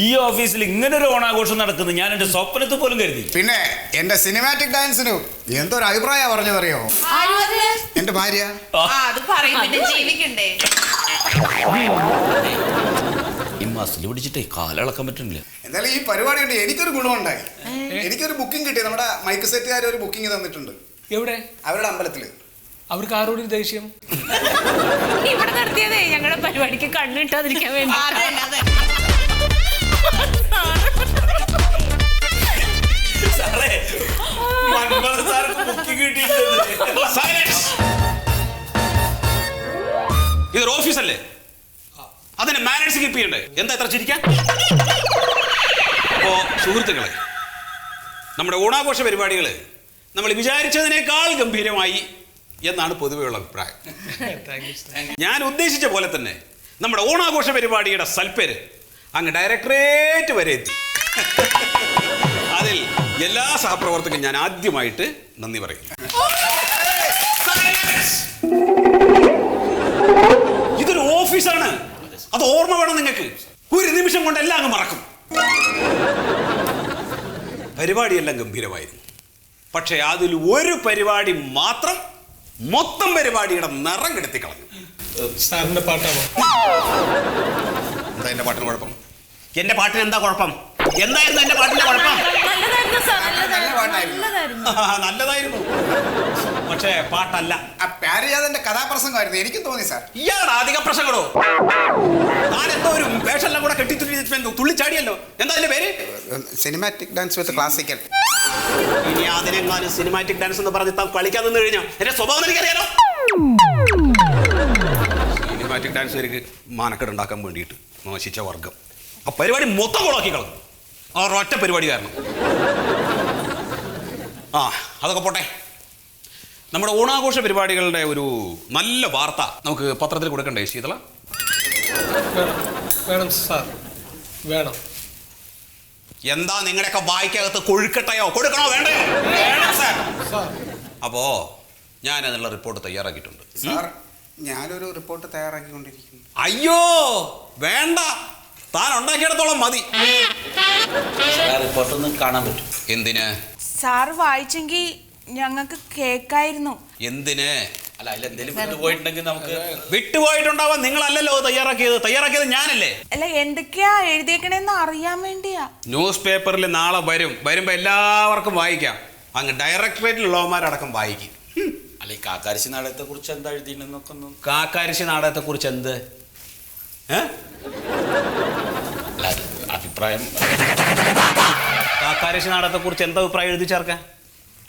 ഈ ഓഫീസിൽ ഇങ്ങനെ ഒരു ഓണാഘോഷം നടക്കുന്നത് ഞാൻ എന്റെ സ്വപ്നത്തിൽ പോലും കരുതി. പിന്നെ എന്റെ സിനിമാറ്റിക് ഡാൻസിന് എന്തൊരു അഭിപ്രായം പറഞ്ഞതറിയോ? എന്റെ ഭാര്യ. ഈ മസിൽ പിടിച്ചിട്ടേ കാലിളക്കാൻ പറ്റുന്നില്ല. എന്തായാലും ഈ പരിപാടി കൊണ്ട് എനിക്കൊരു ഗുണമുണ്ടായി. എനിക്കൊരു ബുക്കിംഗ് കിട്ടി. നമ്മുടെ മൈക്ക് സെറ്റുകാർ ഒരു ബുക്കിംഗ് തന്നിട്ടുണ്ട്. എവിടെ? അവരുടെ അമ്പലത്തില്. അവർക്ക് ആരോട് ദേഷ്യം? ഇവിടെ നടത്തിയതേ ഞങ്ങളുടെ പരിപാടിക്ക് കണ്ണിട്ടാതിരിക്കാൻ വേണ്ടി. ഇതൊരു ഓഫീസല്ലേ, അതിന് മാനേഴ്സ് കീപ്പ് ചെയ്യണ്ടേ? എന്താ ഇത്ര ചിരിക്കാൻ? അപ്പോ സുഹൃത്തുക്കളെ, നമ്മുടെ ഓണാഘോഷ പരിപാടികള് നമ്മൾ വിചാരിച്ചതിനേക്കാൾ ഗംഭീരമായി എന്നാണ് പൊതുവെയുള്ള അഭിപ്രായം. ഞാൻ ഉദ്ദേശിച്ച പോലെ തന്നെ നമ്മുടെ ഓണാഘോഷ പരിപാടിയുടെ സൽപ്പേര് അങ്ങ് ഡയറക്ടറേറ്റ് വരെ എത്തി. അതിൽ എല്ലാ സഹപ്രവർത്തകരും ഞാൻ ആദ്യമായിട്ട് നന്ദി പറയുന്നു. ഇതൊരു ഓഫീസാണ്, അത് ഓർമ്മ വേണം നിങ്ങൾക്ക്. ഒരു നിമിഷം കൊണ്ട് എല്ലാം അങ്ങ് മറക്കും. പരിപാടിയെല്ലാം ഗംഭീരമായിരുന്നു. പക്ഷെ അതിൽ ഒരു പരിപാടി മാത്രം മൊത്തം പരിപാടിയുടെ നിറം കെടുത്തി കളഞ്ഞു. സാറിന്റെ പാട്ടാണോ? എന്താ എന്റെ പാട്ടിന് കുഴപ്പം? എന്റെ പാട്ടിന് എന്താ കുഴപ്പം? എന്തായിരുന്നു എന്റെ പാട്ടിന്റെ കുഴപ്പം? നല്ലതായിരുന്നു, പക്ഷേ പാട്ടല്ല. പാരിജാതന്റെ കഥാപ്രസംഗമായിരുന്നു. എനിക്കും തോന്നി സാർ. ഇയാളുടെ അധിക പ്രസംഗങ്ങളോ? ഞാൻ എന്തോ ഒരു വേഷമെല്ലാം കൂടെ കെട്ടി തുള്ളിച്ചാടിയല്ലോ. എന്താ അതിന്റെ പേര്? Cinematic dance with classical. ഇനി അതിനെങ്ങാനും സിനിമാറ്റിക് ഡാൻസ് എന്ന് പറഞ്ഞ് താൻ കളിക്കാൻ നിന്ന് കഴിഞ്ഞാൽ എന്റെ സ്വഭാവം എനിക്കറിയാലോ. സിനിമാറ്റിക് ഡാൻസുകാർക്ക് മാനക്കേട് ഉണ്ടാക്കാൻ വേണ്ടിയിട്ട് മോശിച്ച വർഗം ആ പരിപാടി മൊത്തം കൊളാക്കി കളഞ്ഞു. ആ ഒറ്റ പരിപാടി കാരണം. അതൊക്കെ പോട്ടെ. നമ്മുടെ ഓണാഘോഷ പരിപാടികളുടെ ഒരു നല്ല വാർത്ത നമുക്ക് പത്രത്തിൽ കൊടുക്കണ്ടേ ശീതള? വേണം സാർ, വേണം. എന്താ നിങ്ങളുടെയൊക്കെ വായിക്കകത്ത് കൊഴുക്കട്ടയോ? കൊടുക്കണോ വേണ്ടയോ? വേണം സാർ. അപ്പോ ഞാൻ അതിനുള്ള റിപ്പോർട്ട് തയ്യാറാക്കിയിട്ടുണ്ട്. സാർ, ഞാനൊരു റിപ്പോർട്ട് തയ്യാറാക്കിക്കൊണ്ടിരിക്കുന്നു. അയ്യോ വേണ്ട, താൻ ഉണ്ടാക്കിയിടത്തോളം മതി. റിപ്പോർട്ടൊന്നും കാണാൻ പറ്റും. എന്തിന്? സാർ വായിച്ചെങ്കിൽ ഞങ്ങൾക്ക് കേക്കായിരുന്നു. എന്തിന്? അല്ല, അതിലെന്തെങ്കിലും വിട്ടുപോയിട്ടുണ്ടെങ്കിൽ നമുക്ക്. വിട്ടുപോയിട്ടുണ്ടാവാൻ നിങ്ങളല്ലല്ലോ തയ്യാറാക്കിയത് ഞാനല്ലേ. അല്ല, എന്തൊക്കെയാ എഴുതിയേക്കണേന്ന് അറിയാൻ വേണ്ടിയാ. ന്യൂസ് പേപ്പറിൽ നാളെ വരുമ്പോ എല്ലാവർക്കും വായിക്കാം. അങ്ങ് ഡയറക്ടറേറ്റിലുള്ളവന്മാരടക്കം വായിക്കും. അല്ല, ഈ കാക്കാരശ്ശി നാടകത്തെ കുറിച്ച് എന്താ എഴുതിയിട്ടുണ്ടെന്നൊക്കെ ഒന്ന്. കാക്കാരശ്ശി നാടകത്തെ കുറിച്ച് എന്ത് അഭിപ്രായം? കാക്കാരശ്ശി നാടകത്തെ കുറിച്ച് എന്താ അഭിപ്രായം എഴുതി ചേർക്കാൻ?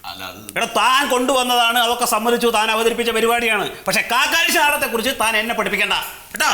അല്ല, എടാ, താൻ കൊണ്ടുവന്നതാണ്, അതൊക്കെ സമ്മതിച്ചു, താൻ അവതരിപ്പിച്ച പരിപാടിയാണ്. പക്ഷെ കാക്കാരശ്ശി നാടകത്തെ കുറിച്ച് താൻ എന്നെ പഠിപ്പിക്കണ്ട കേട്ടോ.